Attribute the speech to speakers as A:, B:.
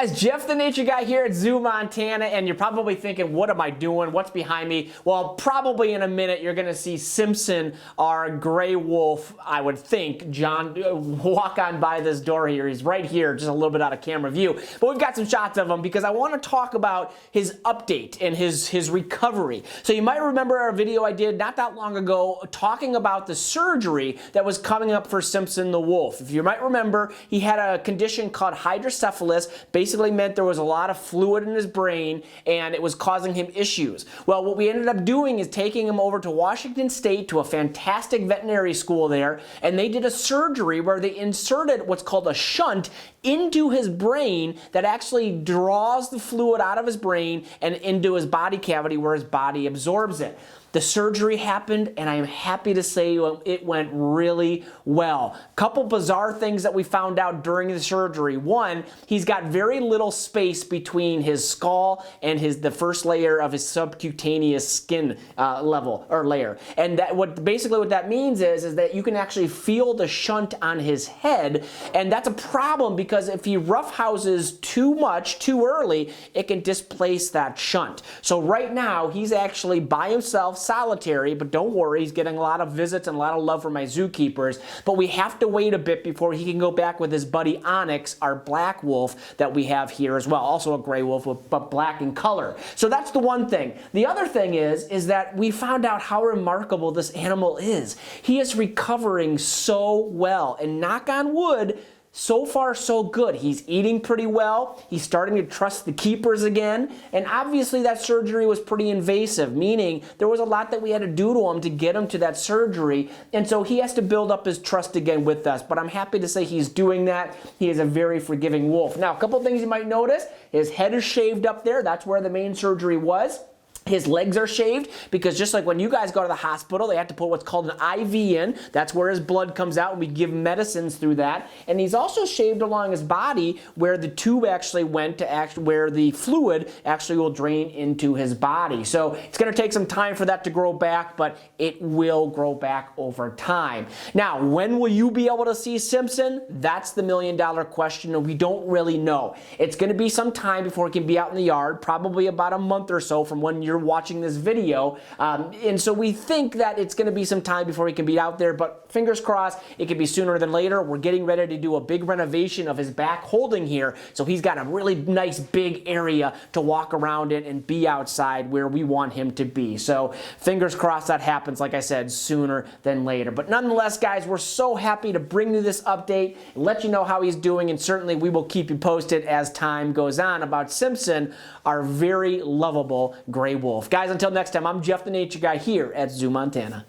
A: guys, Jeff the Nature Guy here at ZooMontana, and you're probably thinking, what am I doing? What's behind me? Well, probably in a minute you're going to see Simpson, our gray wolf, I would think, John, walk on by this door here. He's right here, just a little bit out of camera view. But we've got some shots of him because I want to talk about his update and his recovery. So you might remember our video I did not that long ago talking about the surgery that was coming up for Simpson the wolf. If you might remember, he had a condition called hydrocephalus. Basically meant there was a lot of fluid in his brain and it was causing him issues. Well, what we ended up doing is taking him over to Washington State to a fantastic veterinary school there, and they did a surgery where they inserted what's called a shunt into his brain that actually draws the fluid out of his brain and into his body cavity where his body absorbs it. The surgery happened, and I am happy to say it went really well. Couple bizarre things that we found out during the surgery. One, he's got very little space between his skull and the first layer of his subcutaneous skin layer. And that basically what that means is that you can actually feel the shunt on his head, and that's a problem because if he roughhouses too much too early, it can displace that shunt. So right now, he's actually by himself, solitary, but don't worry, he's getting a lot of visits and a lot of love from my zookeepers, but we have to wait a bit before he can go back with his buddy Onyx, our black wolf that we have here as well, also a gray wolf, but black in color. So that's the one thing. The other thing is that we found out how remarkable this animal is. He is recovering so well, and knock on wood, so far, so good. He's eating pretty well. He's starting to trust the keepers again. And obviously that surgery was pretty invasive, meaning there was a lot that we had to do to him to get him to that surgery. And so he has to build up his trust again with us. But I'm happy to say he's doing that. He is a very forgiving wolf. Now, a couple things you might notice. His head is shaved up there. That's where the main surgery was. His legs are shaved because just like when you guys go to the hospital, they have to put what's called an IV in. That's where his blood comes out, and we give medicines through that. And he's also shaved along his body where the tube actually went to where the fluid actually will drain into his body. So it's going to take some time for that to grow back, but it will grow back over time. Now, when will you be able to see Simpson? That's the million-dollar question, and we don't really know. It's going to be some time before he can be out in the yard, probably about a month or so from when you're watching this video, and so we think that it's going to be some time before he can be out there, but fingers crossed it could be sooner than later. We're getting ready to do a big renovation of his back holding here, so he's got a really nice big area to walk around in and be outside where we want him to be. So fingers crossed that happens, like I said, sooner than later. But nonetheless, guys, we're so happy to bring you this update and let you know how he's doing, and certainly we will keep you posted as time goes on about Simpson, our very lovable gray wolf. Guys, until next time, I'm Jeff the Nature Guy here at ZooMontana.